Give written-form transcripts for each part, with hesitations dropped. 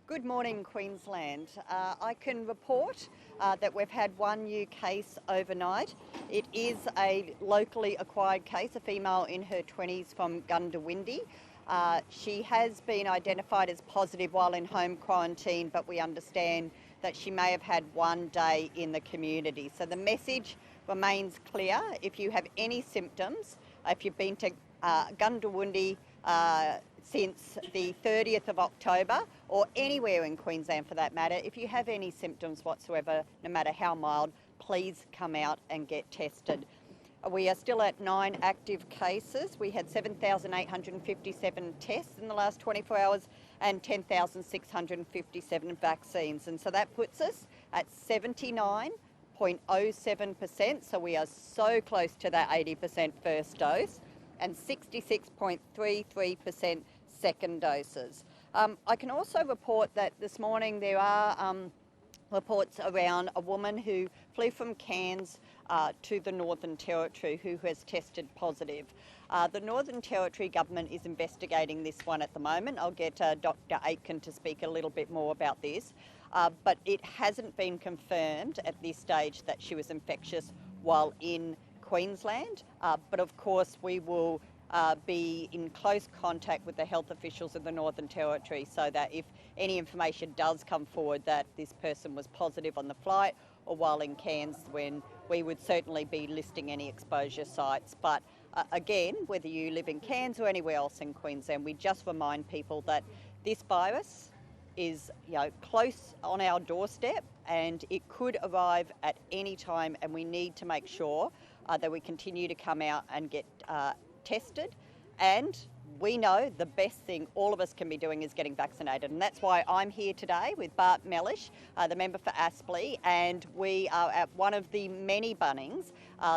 Good morning, Queensland. I can report that we've had one new case overnight. It is a locally acquired case, a female in her 20s from Goondiwindi. She has been identified as positive while in home quarantine, but we understand that she may have had one day in the community. So the message remains clear. If you have any symptoms, if you've been to Goondiwindi since the 30th of October, or anywhere in Queensland for that matter, if you have any symptoms whatsoever, no matter how mild, please come out and get tested. We are still at 9 active cases. We had 7,857 tests in the last 24 hours and 10,657 vaccines. And so that puts us at 79.07%. So we are so close to that 80% first dose, and 66.33% second doses. I can also report that this morning there are reports around a woman who flew from Cairns to the Northern Territory who has tested positive. The Northern Territory government is investigating this one at the moment. I'll get Dr. Aitken to speak a little bit more about this, but it hasn't been confirmed at this stage that she was infectious while in Queensland, but of course we will be in close contact with the health officials of the Northern Territory so that if any information does come forward that this person was positive on the flight or while in Cairns, when we would certainly be listing any exposure sites. But again, whether you live in Cairns or anywhere else in Queensland, we just remind people that this virus is close on our doorstep and it could arrive at any time, and we need to make sure that we continue to come out and get tested. And we know the best thing all of us can be doing is getting vaccinated, and that's why I'm here today with Bart Mellish, the member for Aspley, and we are at one of the many Bunnings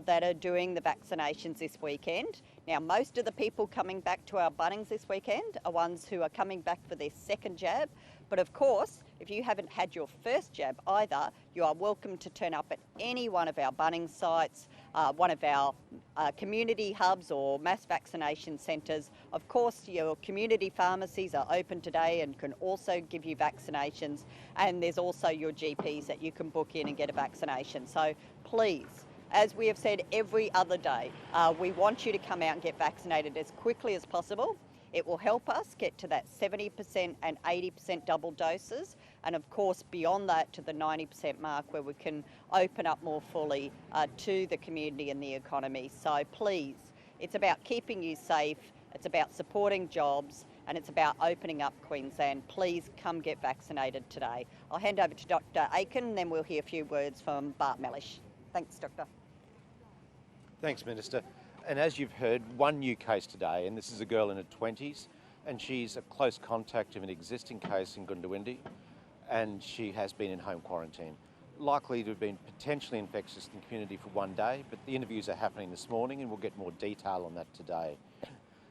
that are doing the vaccinations this weekend. Now, most of the people coming back to our Bunnings this weekend are ones who are coming back for their second jab, but of course, if you haven't had your first jab either, you are welcome to turn up at any one of our Bunnings sites, one of our community hubs or mass vaccination centres. Of course, your community pharmacies are open today and can also give you vaccinations, and there's also your GPs that you can book in and get a vaccination. So please, as we have said every other day, we want you to come out and get vaccinated as quickly as possible. It will help us get to that 70% and 80% double doses, and of course beyond that to the 90% mark where we can open up more fully to the community and the economy. So please, it's about keeping you safe, it's about supporting jobs, and it's about opening up Queensland. Please come get vaccinated today. I'll hand over to Dr. Aitken, and then we'll hear a few words from Bart Mellish. Thanks, Doctor. Thanks, Minister. And as you've heard, one new case today, and this is a girl in her 20s, and she's a close contact of an existing case in Goondiwindi, and she has been in home quarantine. Likely to have been potentially infectious in the community for one day, but the interviews are happening this morning and we'll get more detail on that today.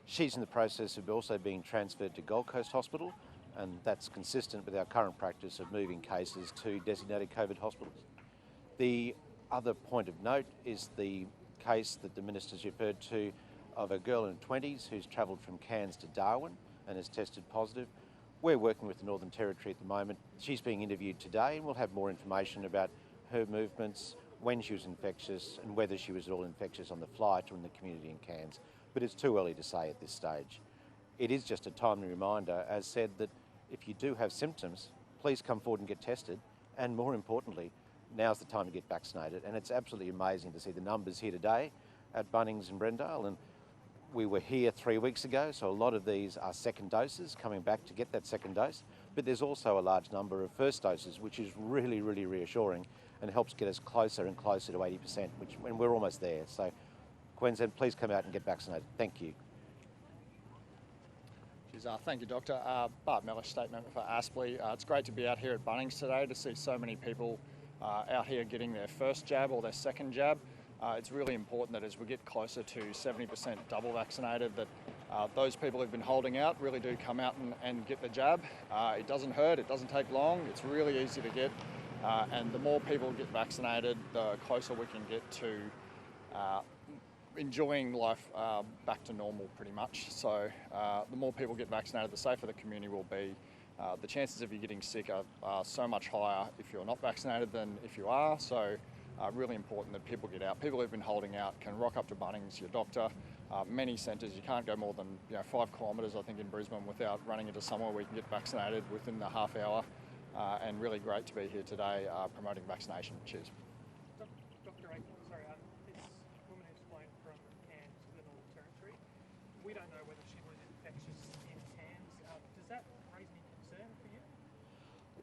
She's in the process of also being transferred to Gold Coast Hospital, and that's consistent with our current practice of moving cases to designated COVID hospitals. The other point of note is the case that the Minister's referred to of a girl in her 20s who's travelled from Cairns to Darwin and has tested positive. We're working with the Northern Territory at the moment. She's being interviewed today, and we'll have more information about her movements, when she was infectious and whether she was at all infectious on the flight or in the community in Cairns. But it's too early to say at this stage. It is just a timely reminder, as said, that if you do have symptoms, please come forward and get tested, and more importantly, now's the time to get vaccinated. And it's absolutely amazing to see the numbers here today at Bunnings in Brendale. And we were here 3 weeks ago, so a lot of these are second doses coming back to get that second dose. But there's also a large number of first doses, which is really, really reassuring and helps get us closer and closer to 80%, and we're almost there. So Queensland, please come out and get vaccinated. Thank you. Thank you, Doctor. Bart Mellish, State Member for Aspley. It's great to be out here at Bunnings today to see so many people out here getting their first jab or their second jab. It's really important that as we get closer to 70% double vaccinated, that those people who've been holding out really do come out and get the jab. It doesn't hurt, it doesn't take long, it's really easy to get, and the more people get vaccinated, the closer we can get to enjoying life back to normal pretty much. So the more people get vaccinated, the safer the community will be. The chances of you getting sick are so much higher if you're not vaccinated than if you are. So really important that people get out. People who've been holding out can rock up to Bunnings, your doctor. Many centres, you can't go more than 5 kilometres, I think, in Brisbane without running into somewhere where you can get vaccinated within the half hour. And really great to be here today promoting vaccination. Cheers. Dr. Aiken, sorry, this woman who's flown from Cairns to the Northern Territory, we don't know whether she was infectious in Cairns. Does that raise any concern for you?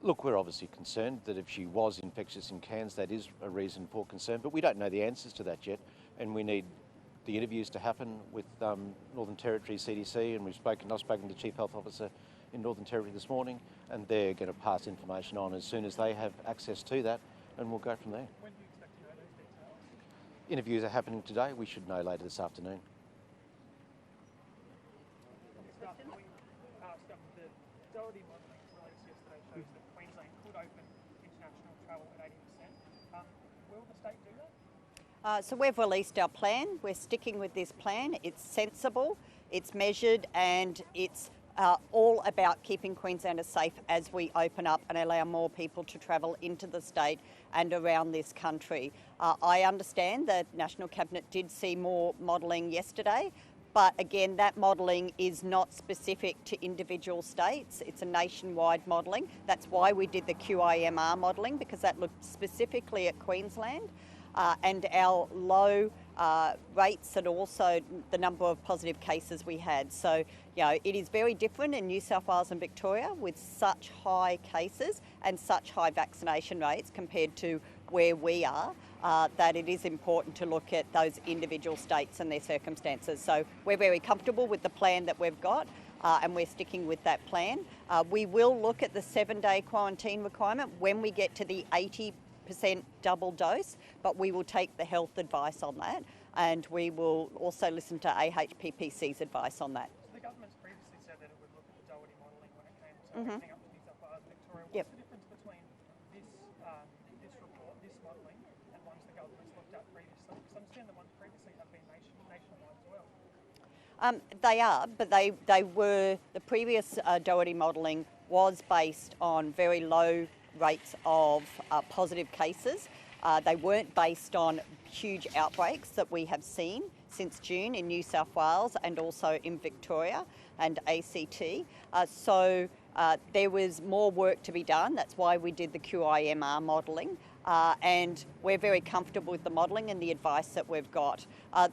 Look, we're obviously concerned that if she was infectious in Cairns, that is a reason for concern, but we don't know the answers to that yet, and we need the interviews to happen with Northern Territory CDC, and I've spoken to the Chief Health Officer in Northern Territory this morning, and they're going to pass information on as soon as they have access to that, and we'll go from there. When do you expect to know those details? Interviews are happening today. We should know later this afternoon. The Doherty modelling released yesterday shows that Queensland could open international travel at 80%. Will the state do that? So we've released our plan. We're sticking with this plan. It's sensible, it's measured, and it's all about keeping Queenslanders safe as we open up and allow more people to travel into the state and around this country. I understand that National Cabinet did see more modelling yesterday, but again, that modelling is not specific to individual states. It's a nationwide modelling. That's why we did the QIMR modelling, because that looked specifically at Queensland. And our low rates and also the number of positive cases we had. So, it is very different in New South Wales and Victoria with such high cases and such high vaccination rates compared to where we are, that it is important to look at those individual states and their circumstances. So we're very comfortable with the plan that we've got. And we're sticking with that plan. We will look at the 7-day quarantine requirement when we get to the 80% double dose, but we will take the health advice on that, and we will also listen to AHPPC's advice on that. So the government's previously said that it would look at the Doherty modelling when it came to opening up to New South Wales and Victoria. What's the difference between this report, this modelling, and ones the government's looked at previously? Because I understand the ones previously have been nationwide as well. They are, but the previous Doherty modelling was based on very low rates of positive cases. They weren't based on huge outbreaks that we have seen since June in New South Wales and also in Victoria and ACT. So there was more work to be done. That's why we did the QIMR modelling. And we're very comfortable with the modelling and the advice that we've got.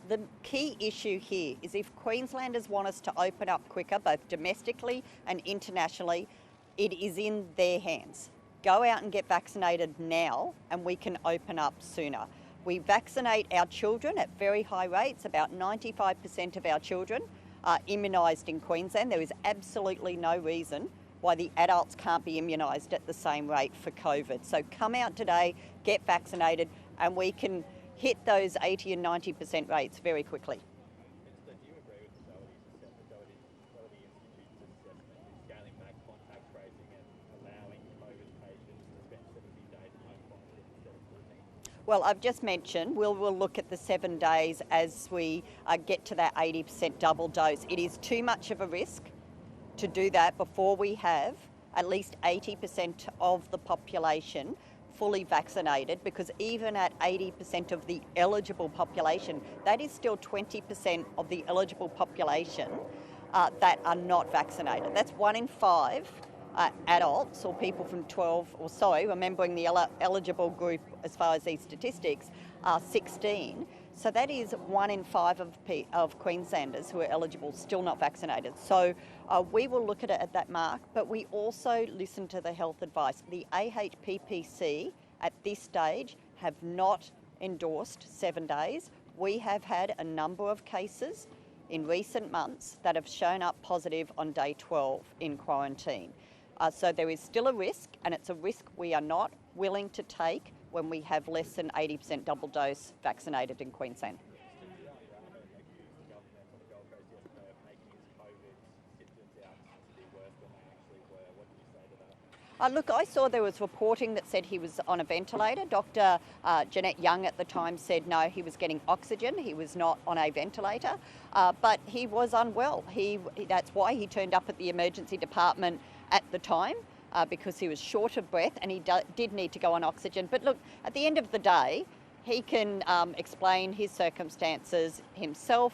The key issue here is if Queenslanders want us to open up quicker, both domestically and internationally, it is in their hands. Go out and get vaccinated now and we can open up sooner. We vaccinate our children at very high rates. About 95% of our children are immunised in Queensland. There is absolutely no reason why the adults can't be immunised at the same rate for COVID. So come out today, get vaccinated, and we can hit those 80 and 90% rates very quickly. Minister, do you agree with the Doherty Institute's assessment in scaling back contact tracing and allowing COVID patients to spend 70 days in home quarantine instead of 14? Well, I've just mentioned we'll look at the 7 days as we get to that 80% double dose. It is too much of a risk to do that before we have at least 80% of the population fully vaccinated, because even at 80% of the eligible population, that is still 20% of the eligible population that are not vaccinated. That's 1 in 5 adults or people from 12, or sorry, remembering the eligible group as far as these statistics are 16. So that is 1 in 5 of Queenslanders who are eligible still not vaccinated. So we will look at it at that mark, but we also listen to the health advice. The AHPPC at this stage have not endorsed 7 days. We have had a number of cases in recent months that have shown up positive on day 12 in quarantine. So there is still a risk, and it's a risk we are not willing to take when we have less than 80% double dose vaccinated in Queensland. Look, I saw there was reporting that said he was on a ventilator. Dr. Jeanette Young at the time said no, he was getting oxygen. He was not on a ventilator, but he was unwell. That's why he turned up at the emergency department at the time because he was short of breath and he did need to go on oxygen. But look, at the end of the day, he can explain his circumstances himself.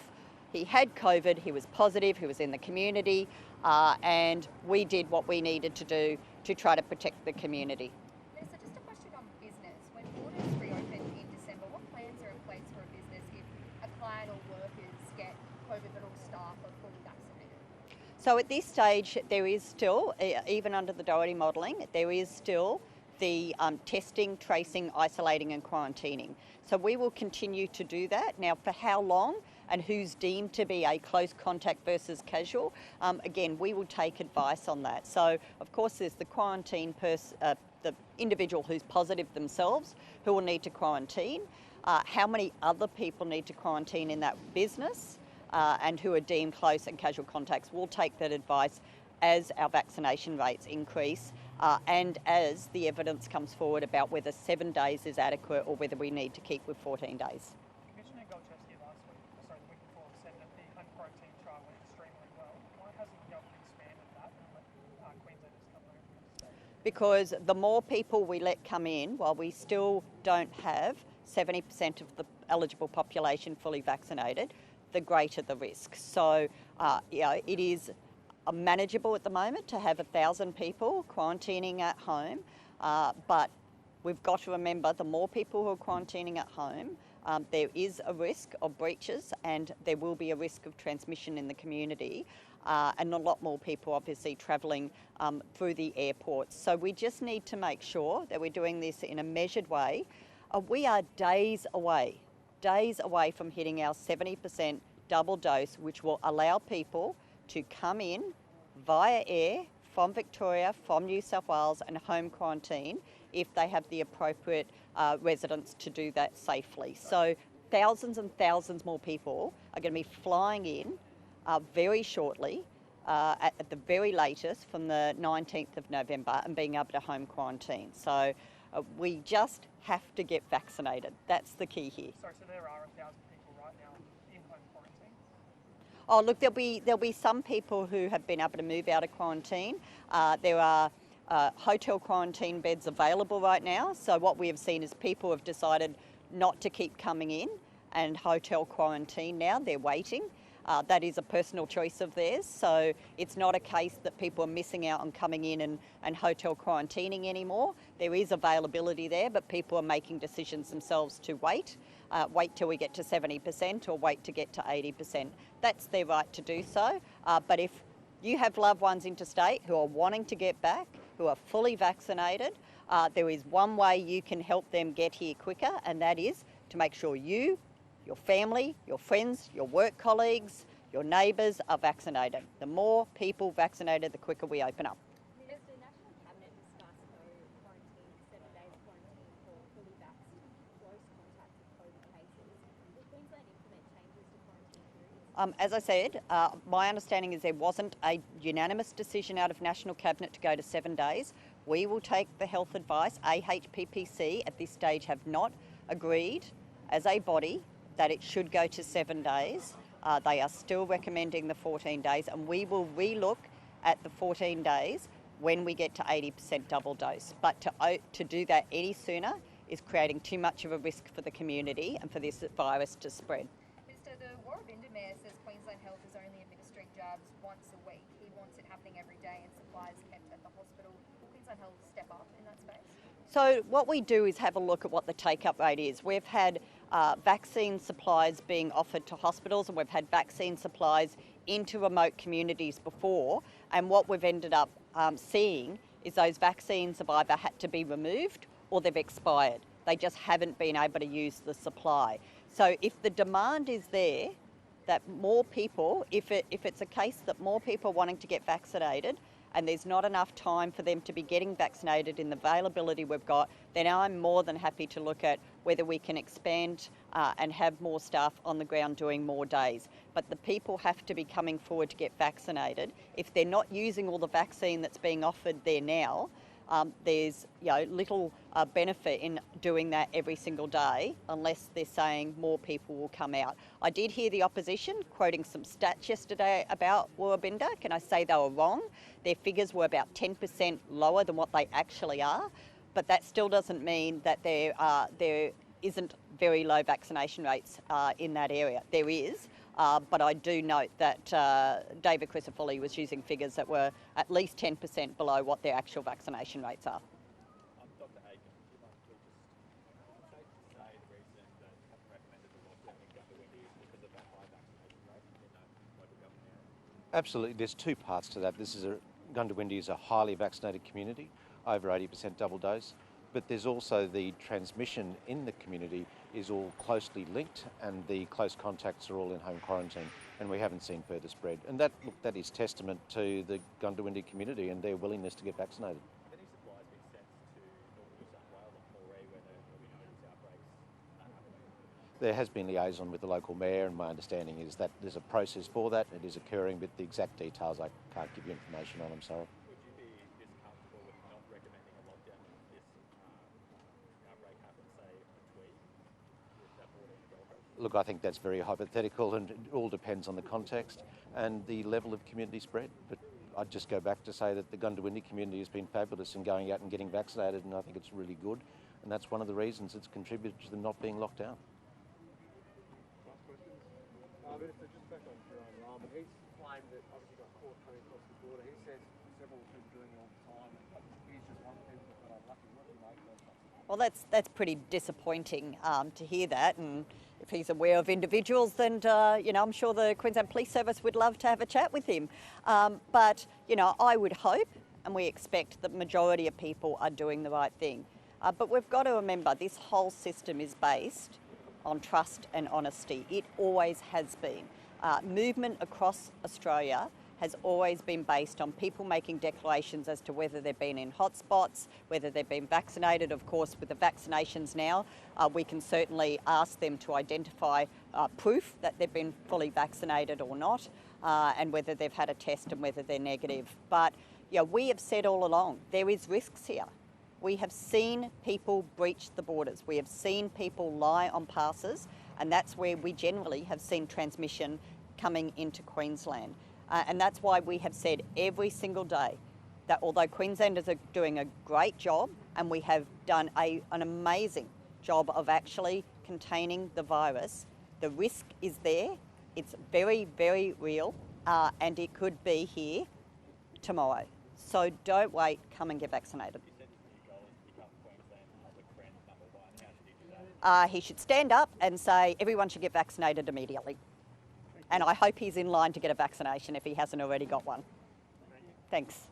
He had COVID, he was positive, he was in the community, and we did what we needed to do to try to protect the community. Minister, just a question on business. When borders reopen in December, what plans are in place for a business if a client or workers get COVID but all staff are fully vaccinated? So at this stage, there is still, even under the Doherty modelling, there is still the testing, tracing, isolating and quarantining. So we will continue to do that. Now, for how long and who's deemed to be a close contact versus casual, again, we will take advice on that. So, of course, there's the quarantine the individual who's positive themselves who will need to quarantine. How many other people need to quarantine in that business and who are deemed close and casual contacts, we'll take that advice as our vaccination rates increase and as the evidence comes forward about whether 7 days is adequate or whether we need to keep with 14 days. Commissioner Golchevsky the week before said that the home quarantine trial went extremely well. Why hasn't the government expanded that and let Queenslanders come home from the state? Because the more people we let come in, while we still don't have 70% of the eligible population fully vaccinated, the greater the risk. So, it is manageable at the moment to have 1,000 people quarantining at home, but we've got to remember the more people who are quarantining at home, there is a risk of breaches and there will be a risk of transmission in the community and a lot more people obviously travelling through the airports. So we just need to make sure that we're doing this in a measured way. We are days away from hitting our 70% double dose, which will allow people to come in via air from Victoria, from New South Wales and home quarantine if they have the appropriate residence to do that safely. So thousands and thousands more people are going to be flying in very shortly, at the very latest from the 19th of November and being able to home quarantine. So we just have to get vaccinated. That's the key here. Sorry, so there are 1,000 people right now in home quarantine? Oh, look, there'll be some people who have been able to move out of quarantine. There are hotel quarantine beds available right now. So what we have seen is people have decided not to keep coming in and hotel quarantine now. They're waiting. That is a personal choice of theirs. So it's not a case that people are missing out on coming in and hotel quarantining anymore. There is availability there, but people are making decisions themselves to wait till we get to 70% or wait to get to 80%. That's their right to do so. But if you have loved ones interstate who are wanting to get back, who are fully vaccinated, there is one way you can help them get here quicker, and that is to make sure you, your family, your friends, your work colleagues, your neighbours are vaccinated. The more people vaccinated, the quicker we open up. Has the National Cabinet discussed quarantine, 7 days quarantine for fully vaccinated close contacts of COVID cases? Will Queensland implement changes to quarantine periods? As I said, my understanding is there wasn't a unanimous decision out of National Cabinet to go to 7 days. We will take the health advice. AHPPC at this stage have not agreed as a body that it should go to 7 days. They are still recommending the 14 days, and we will relook at the 14 days when we get to 80% double dose. But to do that any sooner is creating too much of a risk for the community and for this virus to spread. Minister, the Goondiwindi Mayor says Queensland Health is only administering jabs once a week. He wants it happening every day and supplies kept at the hospital. Will Queensland Health step up in that space? So what we do is have a look at what the take-up rate is. We've had vaccine supplies being offered to hospitals, and we've had vaccine supplies into remote communities before, and what we've ended up seeing is those vaccines have either had to be removed or they've expired. They just haven't been able to use the supply. So if the demand is there, that more people, if it's a case that more people are wanting to get vaccinated and there's not enough time for them to be getting vaccinated in the availability we've got, then I'm more than happy to look at whether we can expand and have more staff on the ground doing more days. But the people have to be coming forward to get vaccinated. If they're not using all the vaccine that's being offered there now, there's little benefit in doing that every single day unless they're saying more people will come out. I did hear the opposition quoting some stats yesterday about Goondiwindi. Can I say they were wrong? Their figures were about 10% lower than what they actually are, but that still doesn't mean that there isn't very low vaccination rates in that area. There is. But I do note that David Crisafulli was using figures that were at least 10% below what their actual vaccination rates are. Dr. Aiken, do you mind please just safe to say the reason that haven't recommended the lockdown in Goondiwindi is because of that high vaccination rate in that local government area? Absolutely. There's two parts to that. Goondiwindi is a highly vaccinated community, over 80% double dose. But there's also the transmission in the community is all closely linked, and the close contacts are all in home quarantine, and we haven't seen further spread. And that is testament to the Goondiwindi community and their willingness to get vaccinated. Have any supplies been sent to North New South Wales or Moree where there will be no these outbreaks happening? There has been liaison with the local mayor, and my understanding is that there's a process for that. It is occurring, but the exact details I can't give you information on, I'm sorry. Would you be this comfortable with not recommending a lockdown if this outbreak happens, say, a Tweed, with that border in the Gold Coast? Look, I think that's very hypothetical, and it all depends on the context and the level of community spread. But I'd just go back to say that the Goondiwindi community has been fabulous in going out and getting vaccinated, and I think it's really good. And that's one of the reasons it's contributed to them not being locked down. Last questions. Minister, just back on Jerome Rahman, he's claimed that obviously got caught coming across the border. He says several people doing it all the time, and he's just one of the people that got unlucky. What do you make of that? Well, that's pretty disappointing to hear that, and if he's aware of individuals, then I'm sure the Queensland Police Service would love to have a chat with him. But I would hope, and we expect, that the majority of people are doing the right thing. But we've got to remember, this whole system is based on trust and honesty. It always has been. Movement across Australia has always been based on people making declarations as to whether they've been in hotspots, whether they've been vaccinated. Of course, with the vaccinations now, we can certainly ask them to identify proof that they've been fully vaccinated or not, and whether they've had a test and whether they're negative. But we have said all along, there is risks here. We have seen people breach the borders. We have seen people lie on passes, and that's where we generally have seen transmission coming into Queensland. And that's why we have said every single day that although Queenslanders are doing a great job, and we have done an amazing job of actually containing the virus, the risk is there. It's very, very real, and it could be here tomorrow. So don't wait, come and get vaccinated. He should stand up and say everyone should get vaccinated immediately. And I hope he's in line to get a vaccination if he hasn't already got one. Thanks.